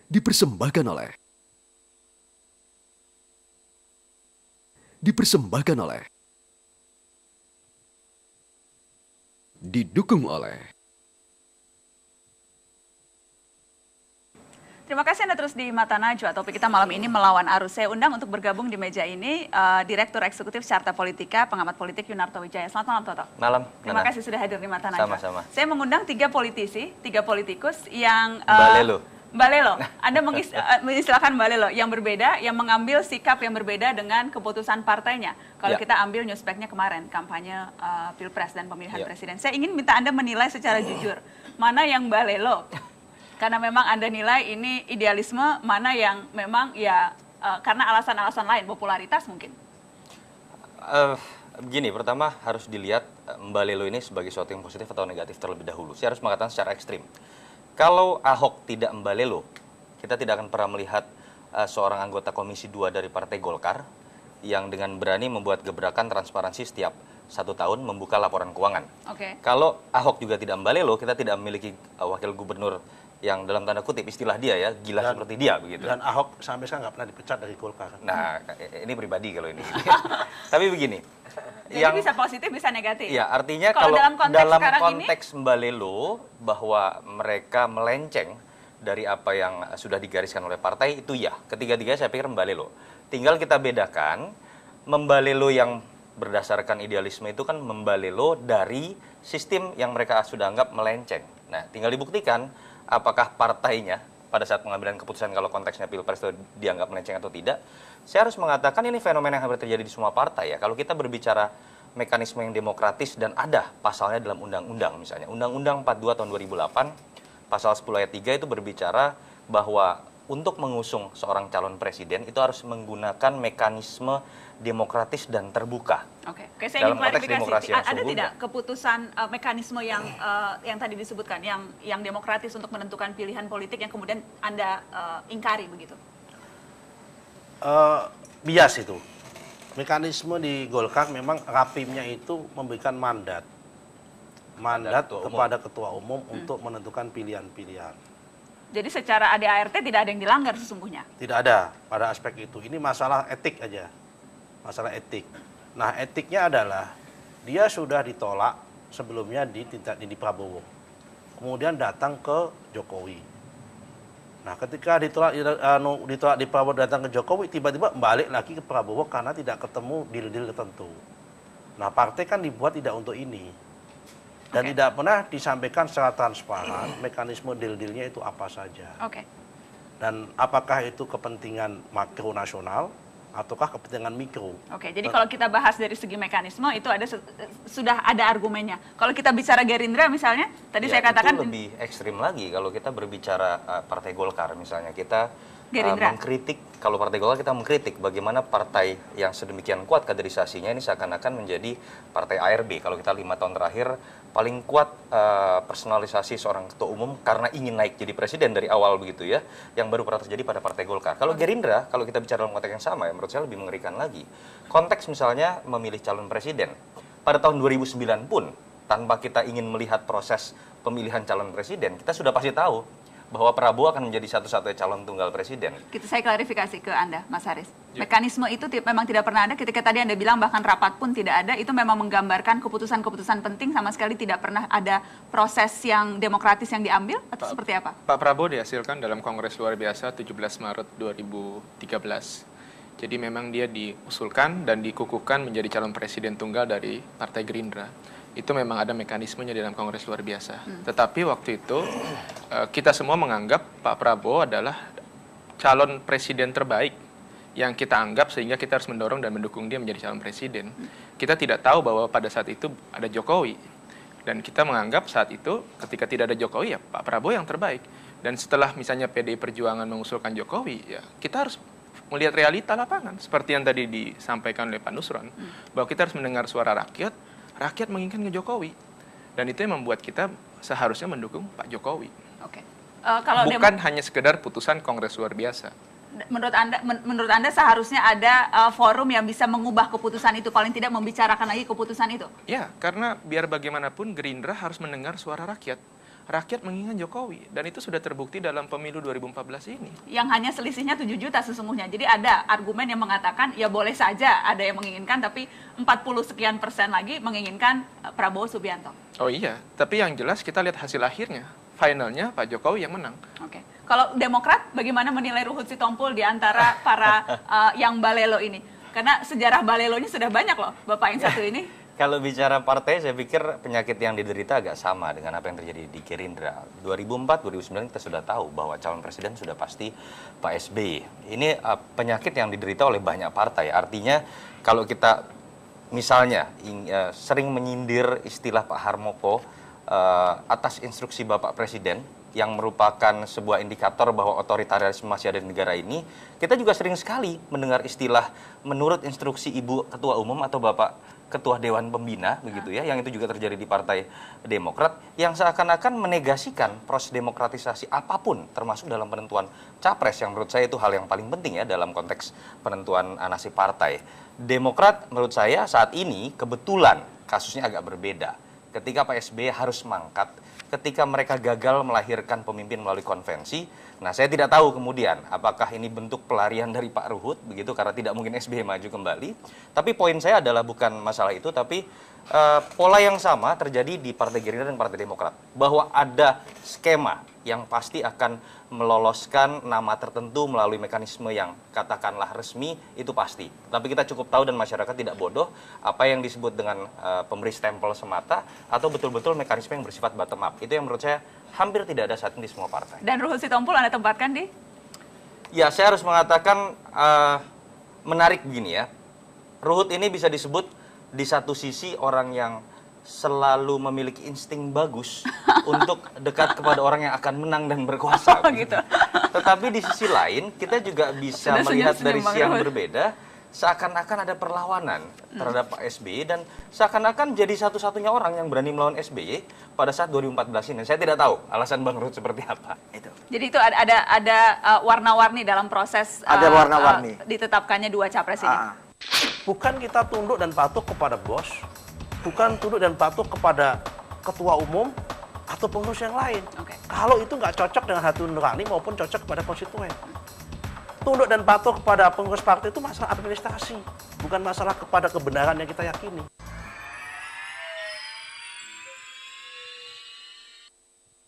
Dipersembahkan oleh Dipersembahkan oleh Didukung oleh Terima kasih Anda terus di Mata Najwa. Topik kita malam ini melawan arus. Saya undang untuk bergabung di meja ini Direktur Eksekutif Carta Politika, pengamat politik Yunarto Wijaya. Selamat malam Toto. Malam. Terima kasih sudah hadir di Mata Najwa. Sama-sama. Saya mengundang 3 politisi, 3 politikus yang Mbak Lelo. Anda mengistilahkan Mbak Lelo yang berbeda, yang mengambil sikap yang berbeda dengan keputusan partainya. Kalau kita ambil newspacknya kemarin, kampanye Pilpres dan pemilihan presiden. Saya ingin minta Anda menilai secara jujur, mana yang Mbak Lelo? Karena memang Anda nilai ini idealisme, mana yang memang karena alasan-alasan lain, popularitas mungkin. Begini, pertama harus dilihat Mbak Lelo ini sebagai sesuatu yang positif atau negatif terlebih dahulu. Saya harus mengatakan secara ekstrim. Kalau Ahok tidak Mbak Lelo, kita tidak akan pernah melihat seorang anggota Komisi 2 dari Partai Golkar yang dengan berani membuat gebrakan transparansi setiap 1 tahun membuka laporan keuangan. Kalau Ahok juga tidak Mbak Lelo, kita tidak memiliki wakil gubernur yang dalam tanda kutip istilah dia ya, gila seperti dia begitu. Dan Ahok sampai sekarang nggak pernah dipecat dari Golkar. Nah, ini pribadi kalau ini. Tapi begini. Jadi bisa positif, bisa negatif. Ya, artinya kalau dalam konteks Mbak Lelo bahwa mereka melenceng dari apa yang sudah digariskan oleh partai itu ya. Ketiga-tiganya saya pikir Mbak Lelo. Tinggal kita bedakan Mbak Lelo yang berdasarkan idealisme itu kan Mbak Lelo dari sistem yang mereka sudah anggap melenceng. Nah, tinggal dibuktikan apakah partainya pada saat pengambilan keputusan kalau konteksnya Pilpres itu dianggap melenceng atau tidak. Saya harus mengatakan ini fenomena yang hampir terjadi di semua partai ya. Kalau kita berbicara mekanisme yang demokratis dan ada pasalnya dalam undang-undang misalnya. Undang-Undang 42 tahun 2008, pasal 10 ayat 3 itu berbicara bahwa untuk mengusung seorang calon presiden itu harus menggunakan mekanisme demokratis dan terbuka. Oke, saya ingin klarifikasi. Ada tidak keputusan mekanisme yang tadi disebutkan, yang demokratis untuk menentukan pilihan politik yang kemudian Anda ingkari begitu? Bias itu. Mekanisme di Golkar memang rapimnya itu memberikan mandat kepada ketua umum untuk menentukan pilihan-pilihan. Jadi secara ADART tidak ada yang dilanggar sesungguhnya? Tidak ada pada aspek itu. Ini masalah etik aja. Masalah etik. Nah, etiknya adalah dia sudah ditolak sebelumnya di Prabowo. Kemudian datang ke Jokowi. Nah, ketika ditolak di Prabowo datang ke Jokowi, tiba-tiba balik lagi ke Prabowo karena tidak ketemu deal-deal tertentu. Nah, partai kan dibuat tidak untuk ini. Dan tidak pernah disampaikan secara transparan mekanisme deal-dealnya itu apa saja. Dan apakah itu kepentingan makro nasional ataukah kepentingan mikro. Jadi kalau kita bahas dari segi mekanisme itu sudah ada argumennya. Kalau kita bicara Gerindra misalnya, tadi saya katakan itu lebih ekstrim lagi kalau kita berbicara Partai Golkar misalnya. Kita mengkritik, kalau Partai Golkar kita mengkritik bagaimana partai yang sedemikian kuat kaderisasinya ini seakan-akan menjadi partai ARB. Kalau kita 5 tahun terakhir paling kuat personalisasi seorang ketua umum karena ingin naik jadi presiden dari awal begitu ya, yang baru pernah terjadi pada Partai Golkar. Kalau Gerindra, kalau kita bicara dalam konteks yang sama ya, menurut saya lebih mengerikan lagi. Konteks misalnya memilih calon presiden. Pada tahun 2009 pun, tanpa kita ingin melihat proses pemilihan calon presiden, kita sudah pasti tahu bahwa Prabowo akan menjadi satu-satunya calon tunggal presiden. Saya klarifikasi ke Anda, Mas Haris. Mekanisme itu memang tidak pernah ada. Ketika tadi Anda bilang bahkan rapat pun tidak ada, itu memang menggambarkan keputusan-keputusan penting sama sekali tidak pernah ada proses yang demokratis yang diambil atau seperti apa? Pak Prabowo dihasilkan dalam Kongres Luar Biasa 17 Maret 2013. Jadi memang dia diusulkan dan dikukuhkan menjadi calon presiden tunggal dari Partai Gerindra. Itu memang ada mekanismenya dalam Kongres Luar Biasa. Tetapi waktu itu kita semua menganggap Pak Prabowo adalah calon presiden terbaik yang kita anggap sehingga kita harus mendorong dan mendukung dia menjadi calon presiden. Kita tidak tahu bahwa pada saat itu ada Jokowi. Dan kita menganggap saat itu ketika tidak ada Jokowi ya Pak Prabowo yang terbaik. Dan setelah misalnya PDI Perjuangan mengusulkan Jokowi, ya kita harus melihat realita lapangan. Seperti yang tadi disampaikan oleh Pak Nusron, bahwa kita harus mendengar suara rakyat menginginkan ke Jokowi. Dan itu yang membuat kita seharusnya mendukung Pak Jokowi. Bukan hanya sekedar putusan Kongres Luar Biasa. Menurut Anda seharusnya ada forum yang bisa mengubah keputusan itu, paling tidak membicarakan lagi keputusan itu? Ya, karena biar bagaimanapun Gerindra harus mendengar suara rakyat. rakyat menginginkan Jokowi. Dan itu sudah terbukti dalam pemilu 2014 ini. Yang hanya selisihnya 7 juta sesungguhnya. Jadi ada argumen yang mengatakan ya boleh saja ada yang menginginkan, tapi 40 sekian persen lagi menginginkan Prabowo Subianto. Oh iya, tapi yang jelas kita lihat hasil akhirnya. Finalnya Pak Jokowi yang menang. Oke. Kalau Demokrat bagaimana menilai Ruhut Sitompul di antara para yang balelo ini? Karena sejarah balelonya sudah banyak loh, Bapak yang satu ini. Kalau bicara partai, saya pikir penyakit yang diderita agak sama dengan apa yang terjadi di Gerindra. 2004-2009 kita sudah tahu bahwa calon presiden sudah pasti Pak SBY. Ini penyakit yang diderita oleh banyak partai. Artinya kalau kita misalnya sering menyindir istilah Pak Harmoko atas instruksi Bapak Presiden, yang merupakan sebuah indikator bahwa otoritarisme masih ada di negara ini, kita juga sering sekali mendengar istilah menurut instruksi Ibu Ketua Umum atau Bapak Ketua Dewan Pembina, begitu ya, yang itu juga terjadi di Partai Demokrat, yang seakan-akan menegasikan proses demokratisasi apapun, termasuk dalam penentuan capres, yang menurut saya itu hal yang paling penting ya dalam konteks penentuan nasib partai. Demokrat menurut saya saat ini kebetulan kasusnya agak berbeda. Ketika Pak SBY harus mangkat, ketika mereka gagal melahirkan pemimpin melalui konvensi, nah saya tidak tahu kemudian apakah ini bentuk pelarian dari Pak Ruhut, begitu, karena tidak mungkin SBY maju kembali. Tapi poin saya adalah bukan masalah itu, tapi pola yang sama terjadi di Partai Gerindra dan Partai Demokrat. Bahwa ada skema yang pasti akan meloloskan nama tertentu melalui mekanisme yang katakanlah resmi, itu pasti. Tapi kita cukup tahu dan masyarakat tidak bodoh apa yang disebut dengan pemberi stempel semata atau betul-betul mekanisme yang bersifat bottom up. Itu yang menurut saya hampir tidak ada saat ini di semua partai. Dan Ruhut Sitompul Anda tempatkan di? Ya, saya harus mengatakan menarik begini ya. Ruhut ini bisa disebut di satu sisi orang yang selalu memiliki insting bagus untuk dekat kepada orang yang akan menang dan berkuasa. Gitu. Tetapi di sisi lain, kita juga bisa Sudah melihat senyum-senyum, dari Bang sisi yang Ruhut. berbeda, seakan-akan ada perlawanan terhadap Pak SBY, dan seakan-akan jadi satu-satunya orang yang berani melawan SBY pada saat 2014 ini. Saya tidak tahu alasan Bang Ruhut seperti apa. Itu. Jadi itu ada warna-warni dalam proses Ada warna-warni. Ditetapkannya dua capres ini. Bukan kita tunduk dan patuh kepada bos, bukan tunduk dan patuh kepada ketua umum atau pengurus yang lain. Oke. Kalau itu nggak cocok dengan hati nurani maupun cocok kepada konstituen. Tunduk dan patuh kepada pengurus partai itu masalah administrasi, bukan masalah kepada kebenaran yang kita yakini.